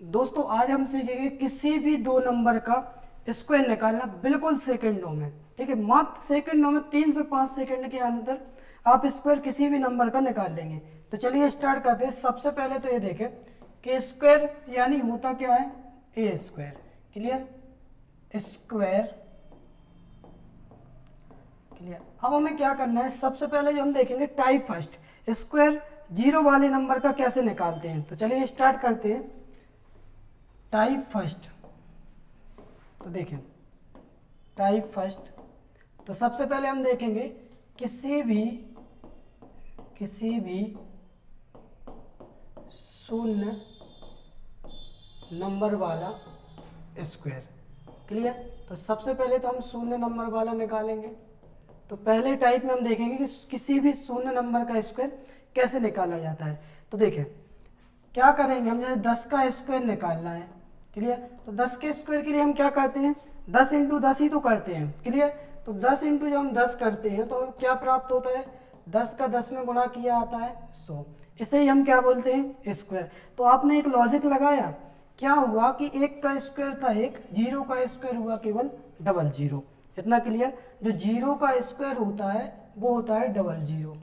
दोस्तों आज हम सीखेंगे किसी भी दो नंबर का स्क्वायर निकालना बिल्कुल सेकंडों में। ठीक है, मात्र सेकंडों में 3 से 5 सेकंड के अंदर आप स्क्वायर किसी भी नंबर का निकाल लेंगे। तो चलिए स्टार्ट करते हैं। सबसे पहले तो ये देखें कि स्क्वायर यानी होता क्या है, ए स्क्वायर। Clear, square clear. अब हमें क्या करना है, सबसे पहले जो हम देखेंगे टाइप फर्स्ट, स्क्वायर जीरो वाले नंबर का कैसे निकालते हैं। तो चलिए स्टार्ट करते हैं। टाइप फर्स्ट, तो देखें टाइप फर्स्ट, तो सबसे पहले हम देखेंगे किसी भी शून्य नंबर वाला स्क्वायर। क्लियर, तो सबसे पहले तो हम शून्य नंबर वाला निकालेंगे। तो पहले टाइप में हम देखेंगे कि किसी भी शून्य नंबर का स्क्वायर कैसे निकाला जाता है। तो देखें क्या करेंगे हम, जैसे 10 का स्क्वायर निकालना है। क्लियर, तो 10 के स्क्वायर के लिए हम क्या करते हैं, 10 इंटू 10 ही तो करते हैं। क्लियर, तो 10 इंटू जब हम 10 करते हैं तो हमें क्या प्राप्त होता है, 10 का 10 में गुणा किया आता है 100। इसे ही हम क्या बोलते हैं, स्क्वायर। तो आपने एक लॉजिक लगाया, क्या हुआ कि एक का स्क्वायर था एक, जीरो का स्क्वायर हुआ केवल डबल जीरो। इतना क्लियर। जो जीरो का स्क्वायर होता है वो होता है डबल जीरो।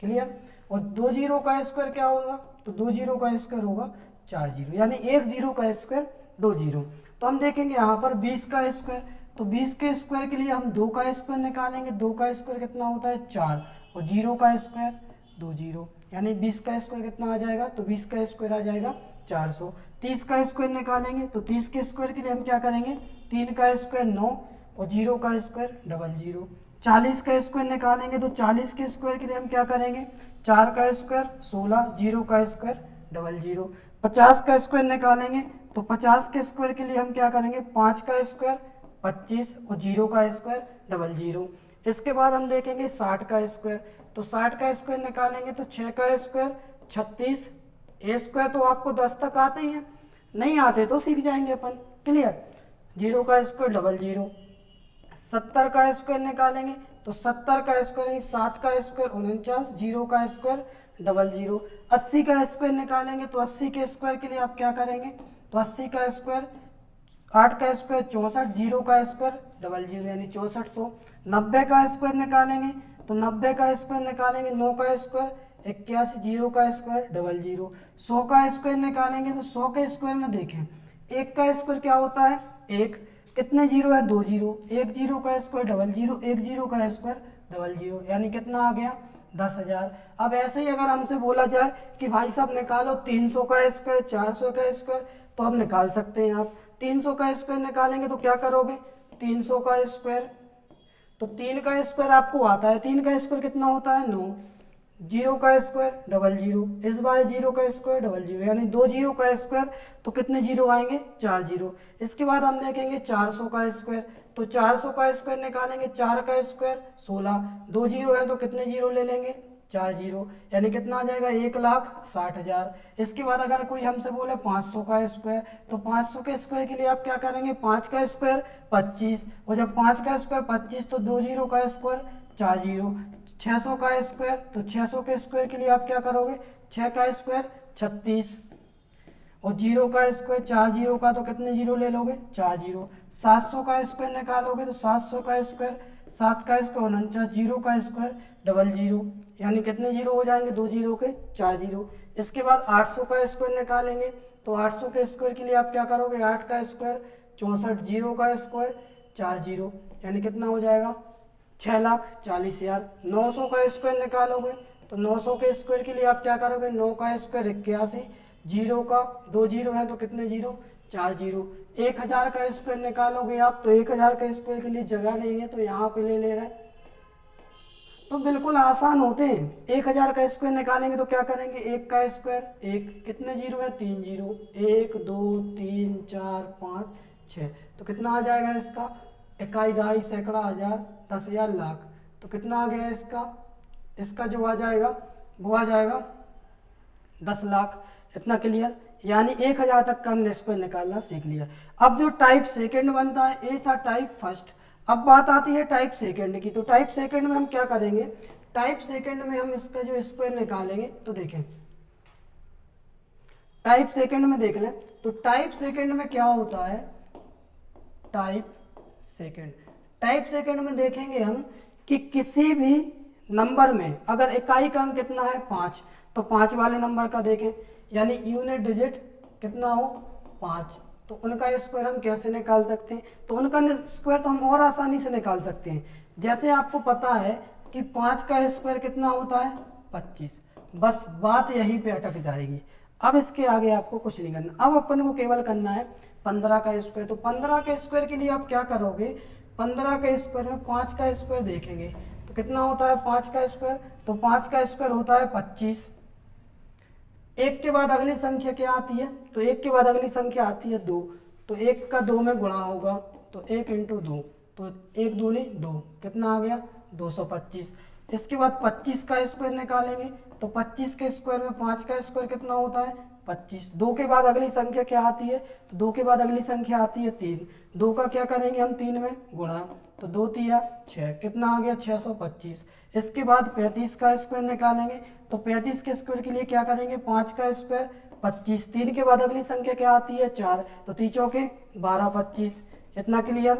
क्लियर, और दो जीरो का स्क्वायर क्या होगा, तो दो जीरो का स्क्वायर होगा 4 जीरो, यानी एक जीरो का स्क्वायर 2 जीरो। तो हम देखेंगे यहाँ पर 20 का स्क्वायर, तो 20 के स्क्वायर के लिए हम 2 का स्क्वायर निकालेंगे। 2 का स्क्वायर कितना होता है 4, और जीरो का स्क्वायर 2 जीरो, यानी 20 का स्क्वायर कितना आ जाएगा, तो 20 का स्क्वायर आ जाएगा 400। 30 का स्क्वायर निकालेंगे, तो 30 के स्क्वायर के लिए हम क्या करेंगे, 3 का स्क्वायर 9, और जीरो का स्क्वायर डबल जीरो। 40 का स्क्वायर निकालेंगे, तो 40 के स्क्वायर के लिए हम क्या करेंगे, 4 का स्क्वायर 16, जीरो का स्क्वायर डबल जीरो। 50 का स्क्वायर निकालेंगे, तो 50 के स्क्वायर के लिए हम क्या करेंगे, 5 का स्क्वायर 25, और जीरो का स्क्वायर डबल जीरो। इसके बाद हम देखेंगे 60 का स्क्वायर, तो 60 का स्क्वायर निकालेंगे, तो 6 का स्क्वायर 36। ए स्क्वायर तो आपको 10 तक आते ही हैं, नहीं आते तो सीख जाएंगे अपन। क्लियर, जीरो का स्क्वायर डबल जीरो। 70 का स्क्वायर निकालेंगे, तो 70 का स्क्वायर 7 का स्क्वायर 49, जीरो का स्क्वायर डबल जीरो। 80 का स्क्वायर निकालेंगे, तो 80 के स्क्वायर के लिए आप क्या करेंगे, तो 80 का स्क्वायर 8 का स्क्वायर 64, जीरो का स्क्वायर डबल जीरो, यानी 6400। 90 का स्क्वायर निकालेंगे, तो 90 का स्क्वायर निकालेंगे, 9 का स्क्वायर 81, जीरो का स्क्वायर डबल जीरो। 100 का स्क्वायर निकालेंगे, तो 100 के स्क्वायर में देखें एक का स्क्वायर क्या होता है, एक, कितने जीरो है, 2 जीरो। एक जीरो का स्क्वायर डबल जीरो, एक जीरो का स्क्वायर डबल जीरो, यानी कितना आ गया 10,000। अब ऐसे ही अगर हमसे बोला जाए कि भाई साहब निकालो 300 का स्क्वायर, 400 का स्क्वायर, तो हम निकाल सकते हैं। आप 300 का स्क्वायर निकालेंगे तो क्या करोगे, 300 का स्क्वायर, तो 3 का स्क्वायर आपको आता है, 3 का स्क्वायर कितना होता है 9, जीरो का स्क्वायर डबल जीरो, इस बार जीरो का स्क्वायर डबल जीरो, यानी 2 जीरो का स्क्वायर, तो कितने जीरो आएंगे 4 जीरो। इसके बाद हम देखेंगे 400 का स्क्वायर, तो 400 का स्क्वायर निकालेंगे, 4 का स्क्वायर 16, 2 जीरो है तो कितने जीरो ले लेंगे 4 जीरो, यानी कितना आ जाएगा 1,60,000। इसके बाद अगर कोई हमसे बोले 500 का स्क्वायर, तो 500 के स्क्वायर के लिए आप क्या करेंगे, 5 का स्क्वायर 25, और जब 5 का स्क्वायर 25 तो 2 जीरो का स्क्वायर 4 जीरो। 600 का स्क्वायर, तो 600 के स्क्वायर के लिए आप क्या करोगे, 6 का स्क्वायर 36, और जीरो का स्क्वायर 4 जीरो का, तो कितने जीरो ले लोगे 4 जीरो। 700 का स्क्वायर निकालोगे, तो 700 का स्क्वायर 7 का स्क्वायर 49, जीरो का स्क्वायर डबल जीरो, यानी कितने जीरो हो जाएंगे 2 जीरो के 4 जीरो। इसके बाद 800 का स्क्वायर निकालेंगे, तो 800 के स्क्वायर के लिए आप क्या करोगे, 8 का स्क्वायर 64, जीरो का स्क्वायर 4 जीरो, यानी कितना हो जाएगा 6,40,000। 900 का स्क्वायर निकालोगे, तो 900 के स्क्वायर के लिए आप क्या करोगे, 9 का स्क्वायर 81, जीरो का 2 जीरो है तो कितने जीरो 4 जीरो। 1000 का स्क्वायर निकालोगे आप, तो 1000 का स्क्वायर के लिए जगह नहीं है तो यहाँ पे ले रहे हैं, तो बिल्कुल आसान होते हैं। 1000 का स्क्वायर निकालेंगे तो क्या करेंगे, 1 का स्क्वायर 1, कितने जीरो है 3 जीरो, 1 2 3 4 5 6, तो कितना आ जाएगा इसका, इकाई दहाई सैकड़ा हजार 10,000 लाख, तो कितना आ गया इसका, इसका जो आ जाएगा वो आ जाएगा 10 लाख। इतना क्लियर, यानी 1000 तक का हमने स्क्वायर निकालना सीख लिया। अब जो टाइप सेकंड बनता है, ये था टाइप फर्स्ट। अब बात आती है टाइप सेकंड की, तो टाइप सेकंड में हम क्या करेंगे, टाइप सेकंड में हम इसका जो स्क्वायर निकालेंगे, तो देखें टाइप सेकंड में देख लें, तो टाइप सेकंड में क्या होता है, टाइप सेकंड में देखेंगे हम कि किसी भी नंबर में अगर इकाई का अंक कितना है 5, तो 5 वाले नंबर का देखें, यानी यूनिट डिजिट कितना हो 5, तो उनका स्क्वायर हम कैसे निकाल सकते हैं, तो उनका स्क्वायर तो हम और आसानी से निकाल सकते हैं। जैसे आपको पता है कि 5 का स्क्वायर कितना होता है 25, बस बात यहीं पे अटक जाएगी। अब इसके आगे आपको कुछ नहीं करना, अब अपन को केवल करना है 15 का स्क्वायर। तो 15 के स्क्वायर के लिए आप क्या करोगे, 15 के स्क्वायर में 5 का स्क्वायर देखेंगे तो कितना होता है 5 का स्क्वायर, तो 5 का स्क्वायर होता है 25। एक के बाद अगली संख्या क्या आती है, तो एक के बाद अगली संख्या आती है 2, तो एक का 2 में गुणा होगा, तो 1 × 2, तो 1 दूनी 2, कितना आ गया 225। इसके बाद 25 का स्क्वायर निकालेंगे, तो 25 के स्क्वायर में 5 का स्क्वायर कितना होता है 25। 2 के बाद अगली संख्या क्या आती है, तो 2 के बाद अगली संख्या आती है 3, 2 का क्या करेंगे हम 3 में गुणा, तो 2 × 3 = 6, कितना आ गया 625। इसके बाद 35 का स्क्वायर निकालेंगे, तो 35 के स्क्वायर के लिए क्या करेंगे 5 का स्क्वायर 25, 3 के बाद अगली संख्या क्या आती है 4, तो 3 चौके 12 25, इतना क्लियर,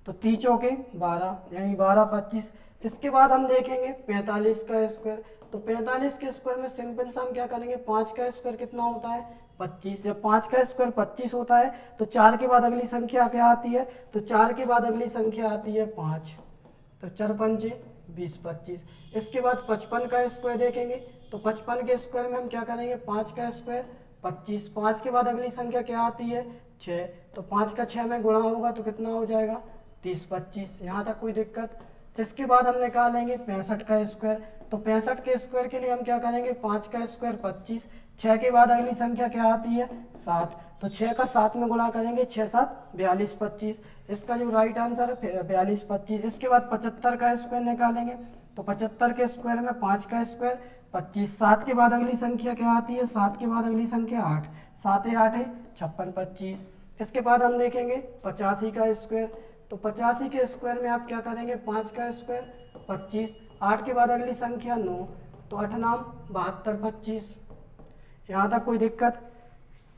तो 3 चौके 12 यानी 12 25। इसके बाद हम देखेंगे 45 का स्क्वायर, तो 45 के स्क्वायर में सिंपल सा हम क्या करेंगे 5 का स्क्वायर कितना होता है 25, जब 5 का स्क्वायर 25 होता है तो 4 के बाद अगली संख्या क्या आती है, तो 4 के बाद अगली संख्या आती है 5, तो 4 × 5 = 20 25। इसके बाद 55 का स्क्वायर देखेंगे, तो 55 के स्क्वायर में हम क्या करेंगे 5 का स्क्वायर 25, 5 के बाद अगली संख्या क्या आती है 6, तो 5 का 6 में गुणा होगा तो कितना हो जाएगा 30 25, यहाँ तक कोई दिक्कत। इसके बाद हम निकालेंगे 65 का स्क्वायर, तो 65 के स्क्वायर के लिए हम क्या करेंगे 5 का स्क्वायर 25, 6 के बाद अगली संख्या क्या आती है 7, तो 6 का 7 में गुणा करेंगे, 6 7 42 25, इसका जो राइट आंसर है 42 25। इसके बाद 75 का स्क्वायर निकालेंगे, तो 75 के स्क्वायर में 5 का स्क्वायर 25, 7 के बाद अगली संख्या क्या आती है 7 के बाद अगली संख्या 8, 7 × 8 = 56 25। इसके बाद हम देखेंगे 85 का स्क्वायर, तो 85 के स्क्वायर में आप क्या करेंगे 5 का स्क्वायर 25, 8 के बाद अगली संख्या 9, तो 8 9 72 25, यहाँ तक कोई दिक्कत,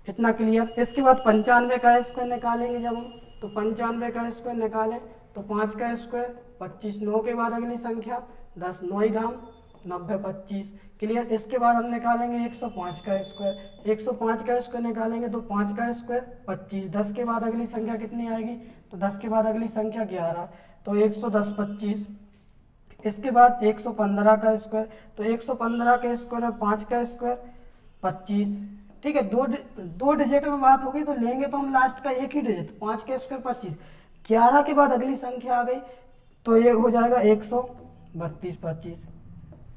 इतना क्लियर। इसके बाद 95 का स्क्वायर निकालेंगे जब हम, तो 95 का स्क्वायर निकालें, तो 5 का स्क्वायर 25, 9 के बाद अगली संख्या 10, 9 × 9 90 25, क्लियर। इसके बाद हम निकालेंगे 105 का स्क्वायर, 105 का स्क्वायर निकालेंगे, तो 5 का स्क्वायर 25, 10 के बाद अगली संख्या कितनी आएगी, तो 10 के बाद अगली संख्या 11, तो 110 25। इसके बाद 115 का स्क्वायर, तो 115 के स्क्वायर में 5 का स्क्वायर 25, ठीक है। दो डिजिट में बात होगी तो लेंगे तो हम लास्ट का एक ही डिजिट, 5 का स्क्वायर 25, 11 के बाद अगली संख्या आ गई तो ये हो जाएगा 132 25,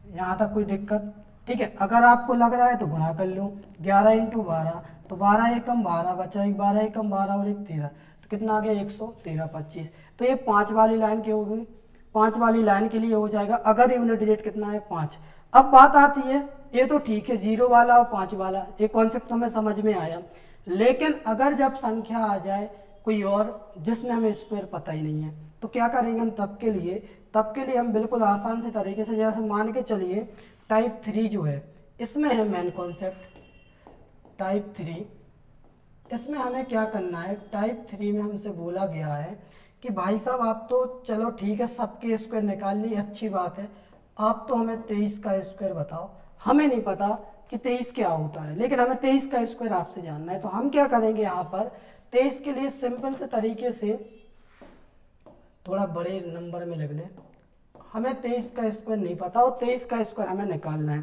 यहाँ तक कोई दिक्कत, ठीक है। अगर आपको लग रहा है तो गुणा कर लो, 11 × 12, तो 12 एकम 12 बचा, 12 एकम 12 और 1 13, तो कितना आ गया 113 25। तो ये 5 वाली लाइन की होगी, 5 वाली लाइन के लिए हो जाएगा अगर यूनिट डिजिट कितना है 5। अब बात आती है, ये तो ठीक है 0 वाला और 5 वाला, ये कॉन्सेप्ट हमें समझ में आया, लेकिन अगर जब संख्या आ जाए कोई और जिसमें हमें स्क्वायर पता ही नहीं है तो क्या करेंगे हम, तब के लिए हम बिल्कुल आसान से तरीके से, जैसे मान के चलिए टाइप 3 जो है इसमें है मेन कॉन्सेप्ट टाइप 3, इसमें हमें क्या करना है, टाइप 3 में हमसे बोला गया है कि भाई साहब आप तो चलो ठीक है सबके स्क्वायर निकाल ली, अच्छी बात है, आप तो हमें 23 का स्क्वायर बताओ। हमें नहीं पता कि 23 क्या होता है, लेकिन हमें 23 का स्क्वायर आपसे जानना है, तो हम क्या करेंगे यहाँ पर 23 के लिए सिंपल से तरीके से, थोड़ा बड़े नंबर में लिख लें, हमें 23 का स्क्वायर नहीं पता और 23 का स्क्वायर हमें निकालना है।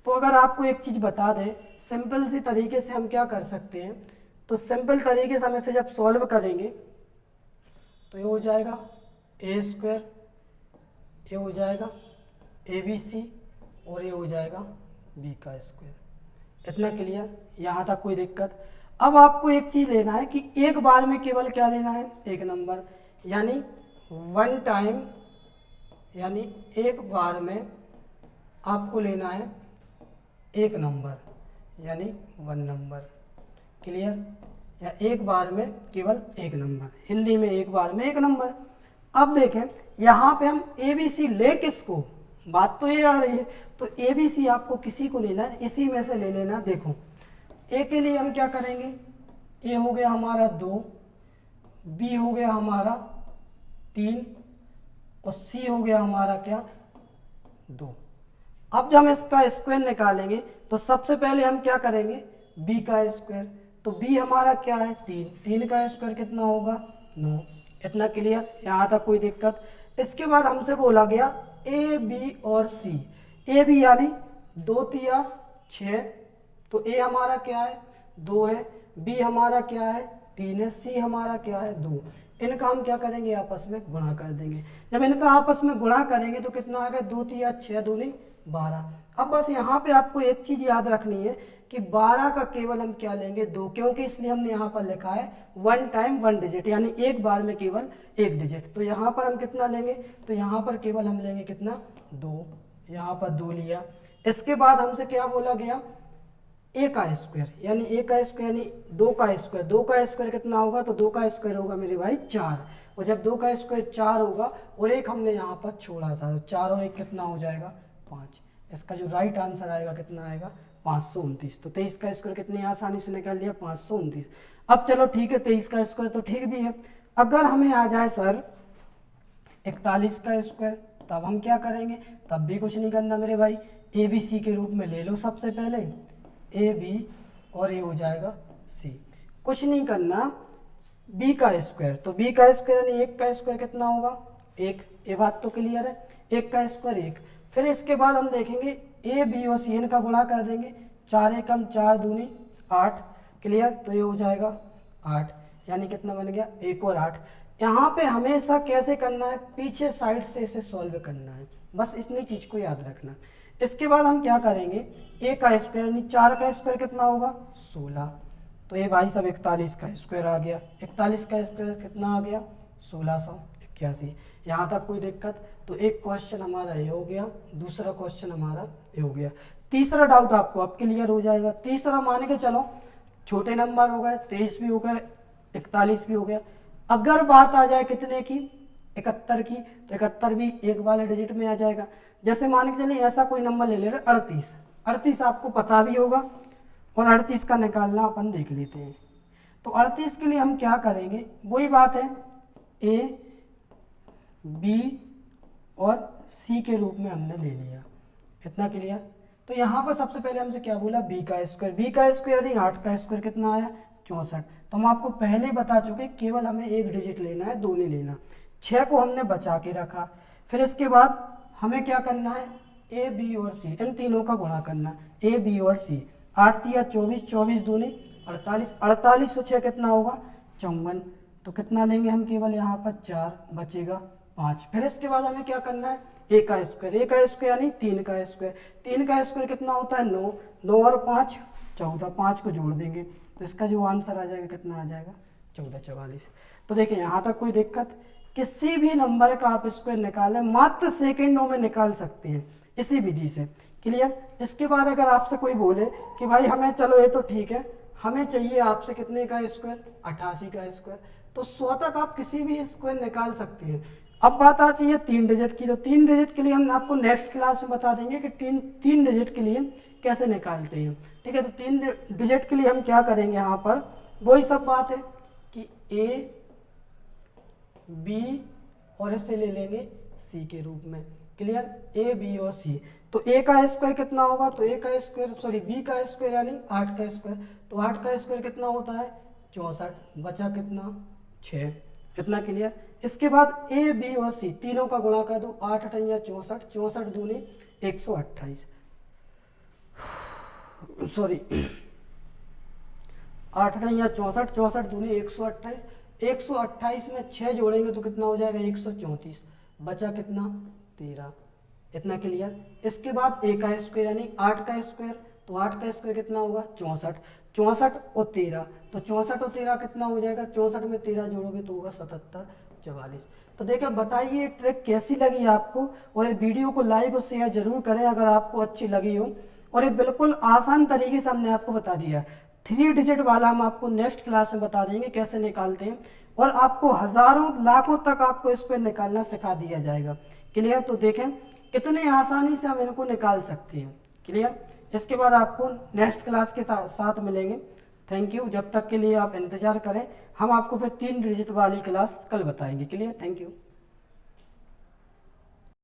तो अगर आपको एक चीज़ बता दें सिंपल सी तरीके से हम क्या कर सकते हैं, तो सिंपल तरीके से हम इसे जब सॉल्व करेंगे तो ये हो जाएगा a², ये हो जाएगा ABC और ये हो जाएगा b का स्क्वायर, इतना क्लियर, यहाँ तक कोई दिक्कत। अब आपको एक चीज़ लेना है कि एक बार में केवल क्या लेना है, एक नंबर, यानी वन टाइम, यानी एक बार में आपको लेना है एक नंबर, यानी 1 नंबर, क्लियर, या एक बार में केवल एक नंबर, हिंदी में एक बार में एक नंबर। अब देखें यहाँ पे हम ABC ले किसको, बात तो ये आ रही है, तो ABC आपको किसी को लेना है, इसी में से ले लेना। देखो ए के लिए हम क्या करेंगे, ए हो गया हमारा 2, बी हो गया हमारा 3 और सी हो गया हमारा क्या 2। अब जब हम इसका स्क्वायर निकालेंगे तो सबसे पहले हम क्या करेंगे, b का स्क्वायर, तो b हमारा क्या है 3, 3 का स्क्वायर कितना होगा 9। इतना क्लियर, यहाँ तक कोई दिक्कत। इसके बाद हमसे बोला गया a b और c, a b यानी 2 तिया 6, तो a हमारा क्या है 2 है, b हमारा क्या है 3 है, c हमारा क्या है 2। इनका हम क्या करेंगे, आपस में गुणा कर देंगे। जब इनका आपस में गुणा करेंगे तो कितना आएगा 2 तिया 6 दूनी 12। अब बस यहाँ पे आपको एक चीज याद रखनी है कि 12 का केवल हम क्या लेंगे 2, क्योंकि इसलिए हमने यहाँ पर लिखा है 1 टाइम 1 डिजिट, यानी एक बार में केवल 1 डिजिट। तो यहाँ पर हम कितना लेंगे, तो यहाँ पर केवल हम लेंगे कितना 2, यहाँ पर 2 लिया। इसके बाद हमसे क्या बोला गया, ए का स्क्वायर, यानी ए का स्क्वायर यानी 2 का स्क्वायर, 2 का स्क्वायर कितना होगा, तो 2 का स्क्वायर होगा मेरे भाई 4, और जब 2 का स्क्वायर 4 होगा और एक हमने यहाँ पर छोड़ा था, तो 4 और 1 कितना हो जाएगा 5। इसका जो राइट आंसर आएगा कितना आएगा 529। तो 23 का स्क्वायर कितनी आसानी से निकाल लिया 529। अब चलो ठीक है, 23 का स्क्वायर तो ठीक भी है। अगर हमें आ जाए सर 41 का स्क्वायर, तब हम क्या करेंगे, तब भी कुछ नहीं करना मेरे भाई, ए बी सी के रूप में ले लो सबसे पहले, ए बी और ये हो जाएगा सी, कुछ नहीं करना। बी का स्क्वायर, तो बी का स्क्वायर यानी 1 का स्क्वायर कितना होगा 1, ये बात तो क्लियर है, 1 का स्क्वायर 1। फिर इसके बाद हम देखेंगे ए बी और सी इनका गुणा कर देंगे, 4 एकम 4 दूनी 8, क्लियर, तो ये हो जाएगा 8, यानी कितना बन गया 1 और 8। यहाँ पे हमेशा कैसे करना है, पीछे साइड से इसे सॉल्व करना है, बस इतनी चीज को याद रखना। इसके बाद हम क्या करेंगे, ए का स्क्वायर यानी 4 का स्क्वायर कितना होगा 16, तो ये भाई सब 41 का स्क्वायर आ गया, 41 का स्क्वायर कितना आ गया 1681। यहाँ तक कोई दिक्कत, तो एक क्वेश्चन हमारा ये हो गया, दूसरा क्वेश्चन हमारा ये हो गया। तीसरा डाउट आपको अब क्लियर हो जाएगा। तीसरा मान के चलो छोटे नंबर हो गए, 23 भी हो गए, 41 भी हो गया। अगर बात आ जाए कितने की 71 की, तो 71 भी एक वाले डिजिट में आ जाएगा। जैसे मान के चलिए ऐसा कोई नंबर ले ले रहे 38, 38 आपको पता भी होगा और 38 का निकालना अपन देख लेते हैं। तो 38 के लिए हम क्या करेंगे, वही बात है, ए बी और सी के रूप में हमने ले लिया, इतना क्लियर। तो यहाँ पर सबसे पहले हमसे क्या बोला, बी का स्क्वायर, बी का स्क्वायर यानी 8 का स्क्वायर कितना आया 64। तो हम आपको पहले ही बता चुके केवल हमें एक डिजिट लेना है, 2 नहीं लेना। 6 को हमने बचा के रखा। फिर इसके बाद हमें क्या करना है, ए बी और सी इन तीनों का गुणा करना, ए बी और सी। 8 तिया 24, 24 दूनी 48, 48 और 6 कितना होगा 54। तो कितना लेंगे हम, केवल यहाँ पर 4 बचेगा 5। फिर इसके बाद हमें क्या करना है, ए का स्क्वायर, ए का स्क्वायर यानी 3 का स्क्वायर, 3 का स्क्वायर कितना होता है 9, 9 और 5 14, 5 को जोड़ देंगे तो इसका जो आंसर आ जाएगा कितना आ जाएगा 1444। तो देखिए यहाँ तक कोई दिक्कत, किसी भी नंबर का आप स्क्वायर निकालें मात्र सेकेंडों में निकाल सकते हैं इसी विधि से, क्लियर। इसके बाद अगर आपसे कोई बोले कि भाई हमें, चलो ये तो ठीक है, हमें चाहिए आपसे कितने का स्क्वायर 88 का स्क्वायर, तो 100 तक आप किसी भी स्क्वायर निकाल सकते हैं। अब बात आती है 3 डिजिट की, तो 3 डिजिट के लिए हम आपको नेक्स्ट क्लास में बता देंगे कि 3 डिजिट के लिए कैसे निकालते हैं, ठीक है। तो 3 डिजिट के लिए हम क्या करेंगे, यहाँ पर वही सब बात है कि ए बी और इसे ले लेंगे सी के रूप में, क्लियर, ए बी और सी। तो ए का स्क्वायर कितना होगा, तो ए का स्क्वायर सॉरी बी का स्क्वायर यानी 8 का स्क्वायर, तो 8 का स्क्वायर कितना होता है 64, बचा कितना 6, इतना क्लियर। इसके बाद ए बी और सी तीनों का गुणा कर दो, 8 8 64, 64 दूनी 128, सॉरी 8 8 64, 64 दूनी 128, 128 में 6 जोड़ेंगे तो कितना हो जाएगा 134, बचा कितना 13, इतना क्लियर। इसके बाद ए का स्क्वायर यानी 8 का स्क्वायर, तो 8 का स्क्वायर कितना होगा 64, 64 और 13, तो 64 और 13 कितना हो जाएगा, 64 में 13 जोड़ोगे तो होगा 77 44। तो देखिए बताइए ट्रिक कैसी लगी आपको, और ये वीडियो को लाइक और शेयर जरूर करें अगर आपको अच्छी लगी हो। और ये बिल्कुल आसान तरीके से हमने आपको बता दिया, 3 डिजिट वाला हम आपको नेक्स्ट क्लास में बता देंगे कैसे निकालते हैं, और आपको हजारों लाखों तक आपको इस पर निकालना सिखा दिया जाएगा, क्लियर। तो देखें कितने आसानी से हम इनको निकाल सकते हैं, क्लियर। इसके बाद आपको नेक्स्ट क्लास के साथ मिलेंगे। Thank you. जब तक के लिए आप इंतज़ार करें, हम आपको फिर 3 डिजिट वाली क्लास कल बताएंगे। क्लियर? Thank you.